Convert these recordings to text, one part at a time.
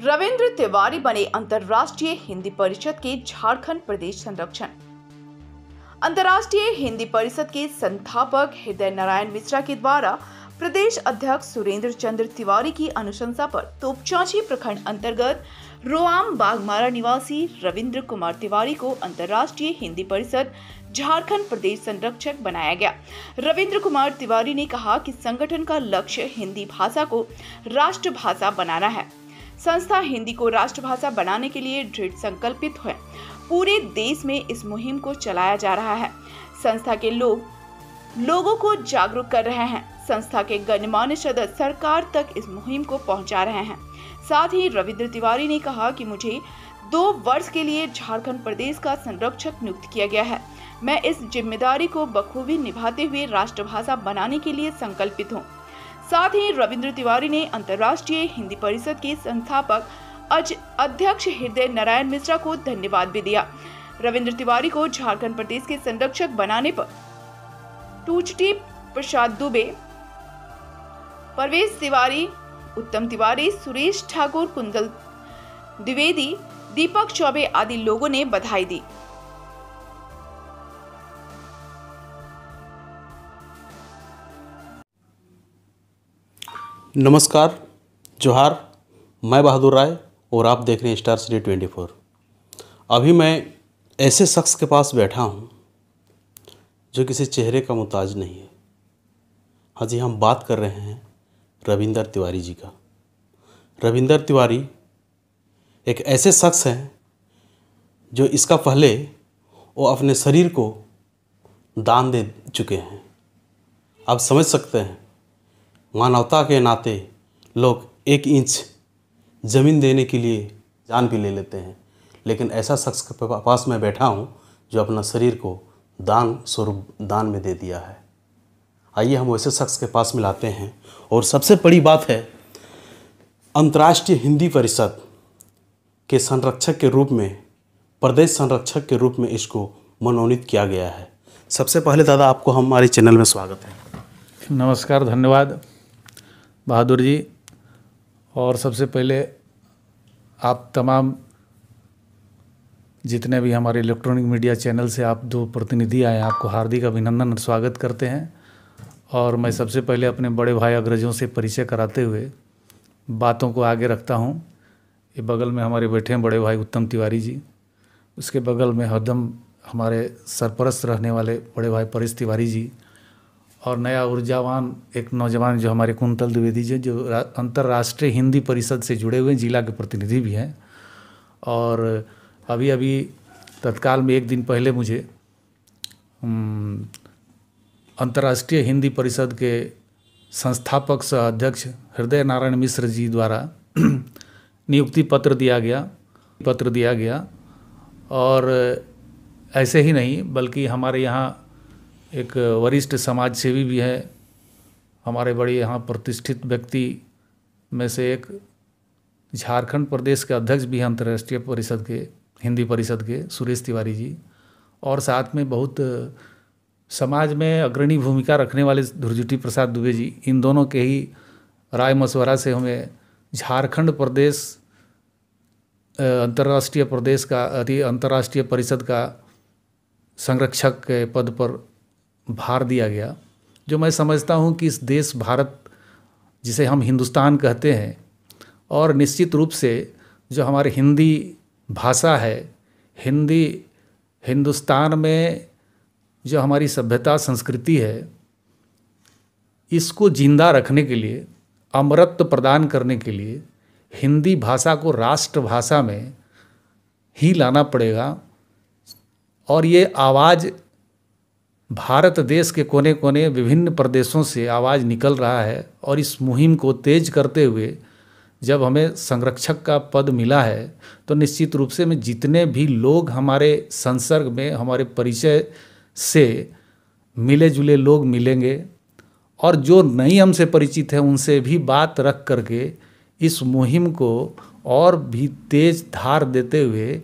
रविंद्र तिवारी बने अंतर्राष्ट्रीय हिंदी परिषद के झारखंड प्रदेश संरक्षक। अंतर्राष्ट्रीय हिंदी परिषद के संस्थापक हृदय नारायण मिश्रा के द्वारा प्रदेश अध्यक्ष सुरेंद्र चंद्र तिवारी की अनुशंसा पर तोपचांची प्रखंड अंतर्गत रोआम बागमारा निवासी रविंद्र कुमार तिवारी को अंतर्राष्ट्रीय हिंदी परिषद झारखंड प्रदेश संरक्षक बनाया गया। रविंद्र कुमार तिवारी ने कहा कि संगठन का लक्ष्य हिंदी भाषा को राष्ट्रभाषा बनाना है। संस्था हिंदी को राष्ट्रभाषा बनाने के लिए दृढ़ संकल्पित है। पूरे देश में इस मुहिम को चलाया जा रहा है। संस्था के लोगों को जागरूक कर रहे हैं। संस्था के गणमान्य सदस्य सरकार तक इस मुहिम को पहुंचा रहे हैं। साथ ही रविंद्र तिवारी ने कहा कि मुझे 2 वर्ष के लिए झारखंड प्रदेश का संरक्षक नियुक्त किया गया है। मैं इस जिम्मेदारी को बखूबी निभाते हुए राष्ट्रभाषा बनाने के लिए संकल्पित हूँ। साथ ही रविंद्र तिवारी ने अंतर्राष्ट्रीय हिंदी परिषद के संस्थापक अध्यक्ष हृदय नारायण मिश्रा को धन्यवाद भी दिया। रविंद्र तिवारी को झारखंड प्रदेश के संरक्षक बनाने पर टूचटी प्रसाद दुबे, परवेश तिवारी, उत्तम तिवारी, सुरेश ठाकुर, कुंदल द्विवेदी, दीपक चौबे आदि लोगों ने बधाई दी। नमस्कार, जोहार। मैं बहादुर राय और आप देख रहे हैं स्टार सिटी 24। अभी मैं ऐसे शख्स के पास बैठा हूं जो किसी चेहरे का मुताज नहीं है। हाँ जी, हम बात कर रहे हैं रविंद्र तिवारी जी का। रविंद्र तिवारी एक ऐसे शख्स हैं जो इसका पहले वो अपने शरीर को दान दे चुके हैं। आप समझ सकते हैं, मानवता के नाते लोग 1 इंच ज़मीन देने के लिए जान भी ले लेते हैं, लेकिन ऐसा शख्स के पास मैं बैठा हूं जो अपना शरीर को दान स्वरूप दान में दे दिया है। आइए हम वैसे शख्स के पास मिलाते हैं। और सबसे बड़ी बात है, अंतर्राष्ट्रीय हिंदी परिषद के संरक्षक के रूप में, प्रदेश संरक्षक के रूप में इसको मनोनीत किया गया है। सबसे पहले दादा, आपको हमारे चैनल में स्वागत है। नमस्कार, धन्यवाद बहादुर जी। और सबसे पहले आप तमाम जितने भी हमारे इलेक्ट्रॉनिक मीडिया चैनल से आप 2 प्रतिनिधि आए, आपको हार्दिक अभिनंदन और स्वागत करते हैं। और मैं सबसे पहले अपने बड़े भाई अग्रजों से परिचय कराते हुए बातों को आगे रखता हूं। ये बगल में हमारे बैठे हैं बड़े भाई उत्तम तिवारी जी, उसके बगल में हरदम हमारे सरपरस्त रहने वाले बड़े भाई परेश तिवारी जी, और नया ऊर्जावान एक नौजवान जो हमारे कुंतल द्विवेदी जी, जो अंतर्राष्ट्रीय हिंदी परिषद से जुड़े हुए जिला के प्रतिनिधि भी हैं। और अभी तत्काल में 1 दिन पहले मुझे अंतर्राष्ट्रीय हिंदी परिषद के संस्थापक सह अध्यक्ष हृदय नारायण मिश्र जी द्वारा नियुक्ति पत्र दिया गया। और ऐसे ही नहीं, बल्कि हमारे यहाँ एक वरिष्ठ समाज सेवी भी है, हमारे बड़े यहाँ प्रतिष्ठित व्यक्ति में से एक झारखंड प्रदेश के अध्यक्ष भी हैं अंतर्राष्ट्रीय परिषद के, हिंदी परिषद के, सुरेश तिवारी जी। और साथ में बहुत समाज में अग्रणी भूमिका रखने वाले धुरजुटी प्रसाद दुबे जी। इन दोनों के ही राय मशवरा से हमें झारखंड प्रदेश अंतर्राष्ट्रीय परिषद का संरक्षक के पद पर भार दिया गया, जो मैं समझता हूं कि इस देश भारत, जिसे हम हिंदुस्तान कहते हैं, और निश्चित रूप से जो हमारी हिंदी भाषा है, हिंदुस्तान में जो हमारी सभ्यता संस्कृति है, इसको जिंदा रखने के लिए, अमरत्व प्रदान करने के लिए हिंदी भाषा को राष्ट्रभाषा में ही लाना पड़ेगा। और ये आवाज़ भारत देश के कोने कोने विभिन्न प्रदेशों से आवाज़ निकल रहा है। और इस मुहिम को तेज करते हुए जब हमें संरक्षक का पद मिला है, तो निश्चित रूप से में जितने भी लोग हमारे संसर्ग में, हमारे परिचय से मिले जुले लोग मिलेंगे, और जो नहीं हमसे परिचित हैं उनसे भी बात रख करके इस मुहिम को और भी तेज धार देते हुए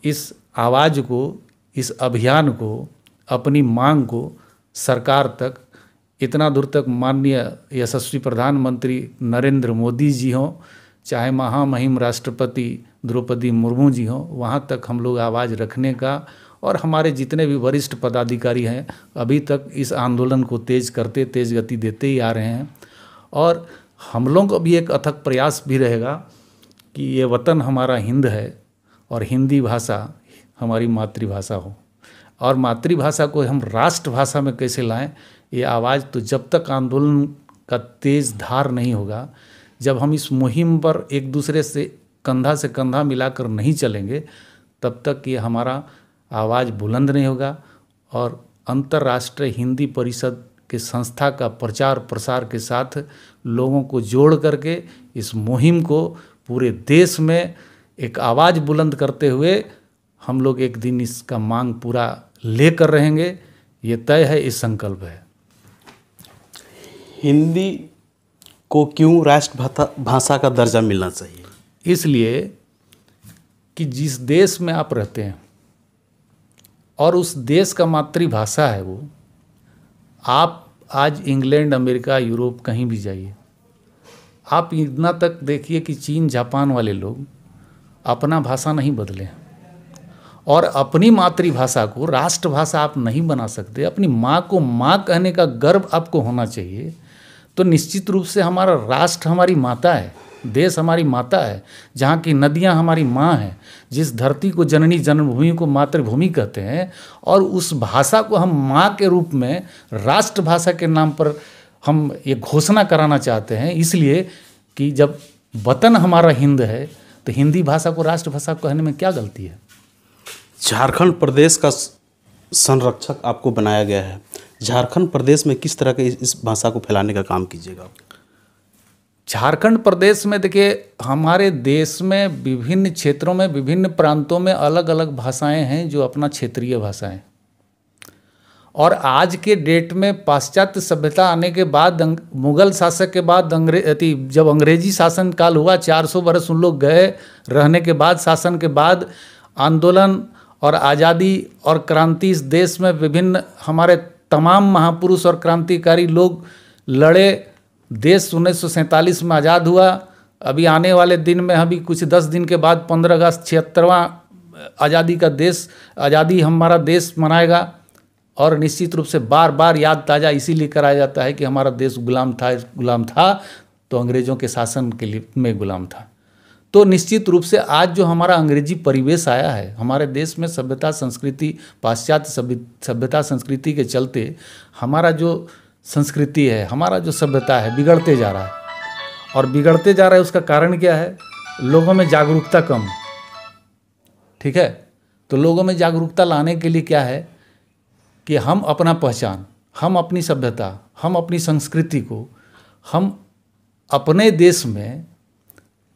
इस आवाज़ को, इस अभियान को, अपनी मांग को सरकार तक, इतना दूर तक माननीय यशस्वी प्रधानमंत्री नरेंद्र मोदी जी हों, चाहे महामहिम राष्ट्रपति द्रौपदी मुर्मू जी हों, वहाँ तक हम लोग आवाज़ रखने का, और हमारे जितने भी वरिष्ठ पदाधिकारी हैं अभी तक इस आंदोलन को तेज़ गति देते ही आ रहे हैं। और हम लोगों को भी एक अथक प्रयास भी रहेगा कि ये वतन हमारा हिंद है और हिंदी भाषा हमारी मातृभाषा हो, और मातृभाषा को हम राष्ट्रभाषा में कैसे लाएं, ये आवाज़ तो जब तक आंदोलन का तेज़ धार नहीं होगा, जब हम इस मुहिम पर एक दूसरे से कंधा मिलाकर नहीं चलेंगे, तब तक ये हमारा आवाज़ बुलंद नहीं होगा। और अंतर्राष्ट्रीय हिंदी परिषद के संस्था का प्रचार प्रसार के साथ लोगों को जोड़ करके इस मुहिम को पूरे देश में एक आवाज़ बुलंद करते हुए हम लोग एक दिन इसका मांग पूरा लेकर रहेंगे, ये तय है, इस संकल्प है। हिंदी को क्यों राष्ट्र भाषा का दर्जा मिलना चाहिए? इसलिए कि जिस देश में आप रहते हैं और उस देश का मातृभाषा है वो, आप आज इंग्लैंड, अमेरिका, यूरोप कहीं भी जाइए, आप इतना तक देखिए कि चीन, जापान वाले लोग अपना भाषा नहीं बदले, और अपनी मातृभाषा को राष्ट्रभाषा आप नहीं बना सकते। अपनी माँ को माँ कहने का गर्व आपको होना चाहिए। तो निश्चित रूप से हमारा राष्ट्र हमारी माता है, देश हमारी माता है, जहाँ की नदियाँ हमारी माँ हैं, जिस धरती को जननी जन्मभूमि को मातृभूमि कहते हैं, और उस भाषा को हम माँ के रूप में राष्ट्रभाषा के नाम पर हम ये घोषणा कराना चाहते हैं। इसलिए कि जब वतन हमारा हिंद है तो हिंदी भाषा को राष्ट्रभाषा कहने में क्या गलती है। झारखंड प्रदेश का संरक्षक आपको बनाया गया है, झारखंड प्रदेश में किस तरह के इस भाषा को फैलाने का काम कीजिएगा? झारखंड प्रदेश में देखिए, हमारे देश में विभिन्न क्षेत्रों में, विभिन्न प्रांतों में अलग अलग भाषाएं हैं जो अपना क्षेत्रीय भाषाएं, और आज के डेट में पाश्चात्य सभ्यता आने के बाद, मुगल शासक के बाद, जब अंग्रेजी शासन काल हुआ, 400 वर्ष उन लोग गए रहने के बाद, शासन के बाद आंदोलन और आज़ादी और क्रांति इस देश में विभिन्न हमारे तमाम महापुरुष और क्रांतिकारी लोग लड़े। देश 1947 में आज़ाद हुआ। अभी आने वाले दिन में, अभी कुछ 10 दिन के बाद 15 अगस्त 76वां आज़ादी का देश, आज़ादी हमारा देश मनाएगा। और निश्चित रूप से बार बार याद ताज़ा इसीलिए कराया जाता है कि हमारा देश गुलाम था तो अंग्रेज़ों के शासन के लिए में गुलाम था। तो निश्चित रूप से आज जो हमारा अंग्रेजी परिवेश आया है हमारे देश में, सभ्यता संस्कृति, पाश्चात्य सभ्यता संस्कृति के चलते हमारा जो संस्कृति है, हमारा जो सभ्यता है, बिगड़ते जा रहा है। और बिगड़ते जा रहा है, उसका कारण क्या है? लोगों में जागरूकता कम। ठीक है, तो लोगों में जागरूकता लाने के लिए क्या है कि हम अपना पहचान, हम अपनी सभ्यता, हम अपनी संस्कृति को हम अपने देश में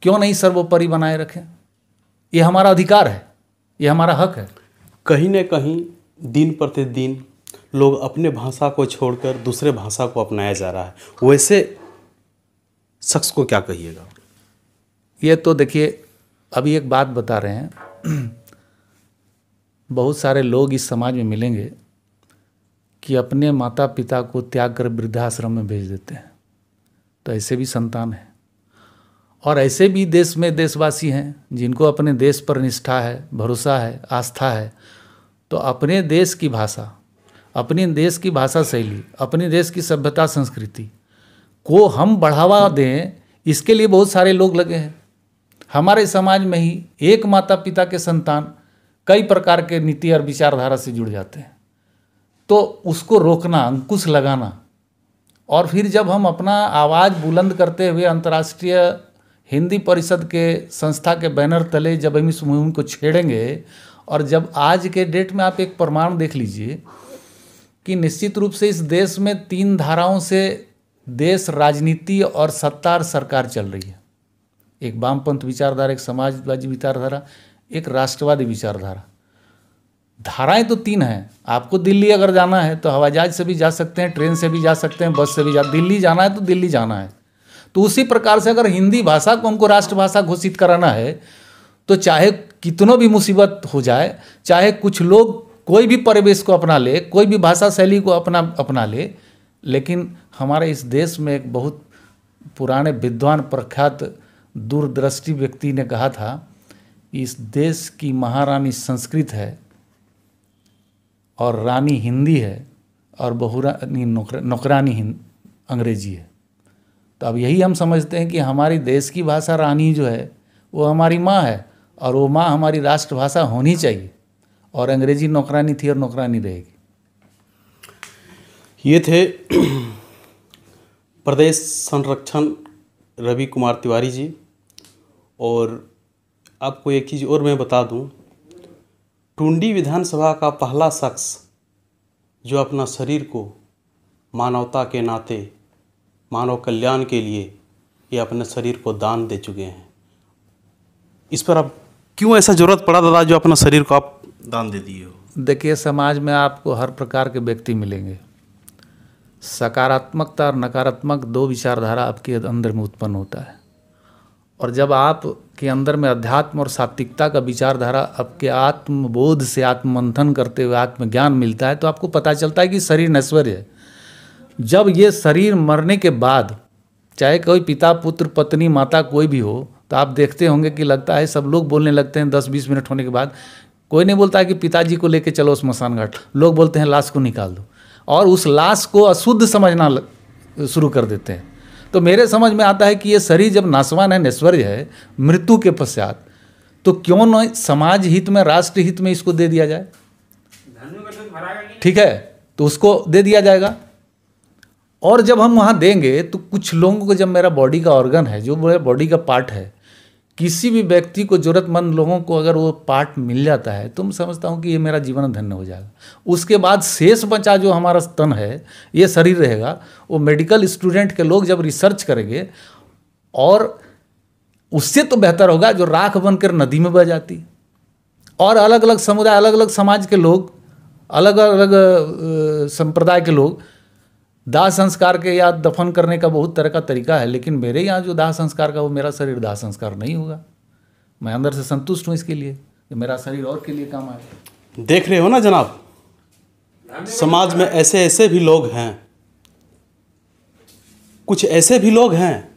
क्यों नहीं सर्वोपरि बनाए रखें? ये हमारा अधिकार है, ये हमारा हक है। कहीं न कहीं दिन प्रतिदिन लोग अपने भाषा को छोड़कर दूसरे भाषा को अपनाया जा रहा है, वैसे शख्स को क्या कहिएगा? ये तो देखिए, अभी एक बात बता रहे हैं, बहुत सारे लोग इस समाज में मिलेंगे कि अपने माता पिता को त्याग कर वृद्धाश्रम में भेज देते हैं। तो ऐसे भी संतान हैं, और ऐसे भी देश में देशवासी हैं जिनको अपने देश पर निष्ठा है, भरोसा है, आस्था है। तो अपने देश की भाषा, अपने देश की भाषा शैली, अपने देश की सभ्यता संस्कृति को हम बढ़ावा दें, इसके लिए बहुत सारे लोग लगे हैं। हमारे समाज में ही एक माता पिता के संतान कई प्रकार के नीति और विचारधारा से जुड़ जाते हैं। तो उसको रोकना, अंकुश लगाना, और फिर जब हम अपना आवाज़ बुलंद करते हुए अंतर्राष्ट्रीय हिंदी परिषद के संस्था के बैनर तले जब हम इस मुहिम को छेड़ेंगे, और जब आज के डेट में आप एक प्रमाण देख लीजिए कि निश्चित रूप से इस देश में 3 धाराओं से देश, राजनीति और सत्ता और सरकार चल रही है। एक वामपंथ विचारधारा, एक समाजवादी विचारधारा, एक राष्ट्रवादी विचारधारा। धाराएं तो 3 हैं। आपको दिल्ली अगर जाना है तो हवाई जहाज से भी जा सकते हैं, ट्रेन से भी जा सकते हैं, बस से भी दिल्ली जाना है तो दिल्ली जाना है। तो उसी प्रकार से अगर हिंदी भाषा को हमको राष्ट्रभाषा घोषित कराना है तो चाहे कितनों भी मुसीबत हो जाए, चाहे कुछ लोग कोई भी परिवेश को अपना ले, कोई भी भाषा शैली को अपना ले, लेकिन हमारे इस देश में एक बहुत पुराने विद्वान, प्रख्यात दूरदृष्टि व्यक्ति ने कहा था कि इस देश की महारानी संस्कृत है और रानी हिंदी है और बहुरानी नौकरानी अंग्रेजी है। तो अब यही हम समझते हैं कि हमारी देश की भाषा रानी जो है वो हमारी माँ है और वो माँ हमारी राष्ट्रभाषा होनी चाहिए, और अंग्रेजी नौकरानी थी और नौकरानी रहेगी। ये थे प्रदेश संरक्षण रवि कुमार तिवारी जी। और आपको एक चीज़ और मैं बता दूं, टुंडी विधानसभा का पहला शख्स जो अपना शरीर को मानवता के नाते मानव कल्याण के लिए ये अपने शरीर को दान दे चुके हैं। इस पर अब क्यों ऐसा ज़रूरत पड़ा दादा जो अपना शरीर को आप दान दे दिए हो? देखिए, समाज में आपको हर प्रकार के व्यक्ति मिलेंगे। सकारात्मकता और नकारात्मक दो विचारधारा आपके अंदर में उत्पन्न होता है, और जब आपके अंदर में अध्यात्म और सात्विकता का विचारधारा आपके आत्मबोध से आत्ममंथन करते हुए आत्मज्ञान मिलता है, तो आपको पता चलता है कि शरीर नश्वर है। जब ये शरीर मरने के बाद, चाहे कोई पिता पुत्र पत्नी माता कोई भी हो, तो आप देखते होंगे कि लगता है सब लोग बोलने लगते हैं 10-20 मिनट होने के बाद। कोई नहीं बोलता है कि पिताजी को लेके चलो स्मशान घाट, लोग बोलते हैं लाश को निकाल दो, और उस लाश को अशुद्ध समझना शुरू कर देते हैं। तो मेरे समझ में आता है कि ये शरीर जब नासवान है, नश्वर है मृत्यु के पश्चात, तो क्यों न समाज हित में, राष्ट्र हित में इसको दे दिया जाए। ठीक है, तो उसको दे दिया जाएगा। और जब हम वहाँ देंगे तो कुछ लोगों को, जब मेरा बॉडी का ऑर्गन है, जो मेरा बॉडी का पार्ट है, किसी भी व्यक्ति को, ज़रूरतमंद लोगों को अगर वो पार्ट मिल जाता है, तो मैं समझता हूँ कि ये मेरा जीवन धन्य हो जाएगा। उसके बाद शेष बचा जो हमारा तन है, ये शरीर रहेगा, वो मेडिकल स्टूडेंट के लोग जब रिसर्च करेंगे, और उससे तो बेहतर होगा जो राख बनकर नदी में बह जाती। और अलग अलग समुदाय, अलग अलग समाज के लोग, अलग अलग संप्रदाय के लोग दाह संस्कार के या दफन करने का बहुत तरह का तरीका है, लेकिन मेरे यहाँ जो दाह संस्कार का, वो मेरा शरीर दाह संस्कार नहीं होगा। मैं अंदर से संतुष्ट हूँ इसके लिए कि मेरा शरीर और के लिए काम आए। देख रहे हो ना जनाब, समाज में ऐसे ऐसे भी लोग हैं, कुछ ऐसे भी लोग हैं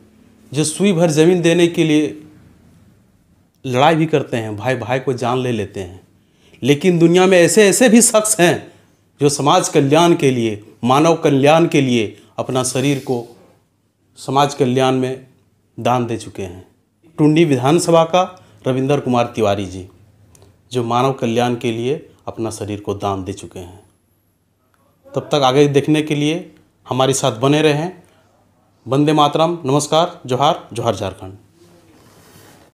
जो सुई भर जमीन देने के लिए लड़ाई भी करते हैं, भाई भाई को जान ले लेते हैं। लेकिन दुनिया में ऐसे ऐसे भी शख्स हैं जो समाज कल्याण के लिए, मानव कल्याण के लिए अपना शरीर को समाज कल्याण में दान दे चुके हैं। टुंडी विधानसभा का रविंदर कुमार तिवारी जी, जो मानव कल्याण के लिए अपना शरीर को दान दे चुके हैं। तब तक आगे देखने के लिए हमारे साथ बने रहें। वंदे मातरम, नमस्कार, जोहार, जोहार झारखंड।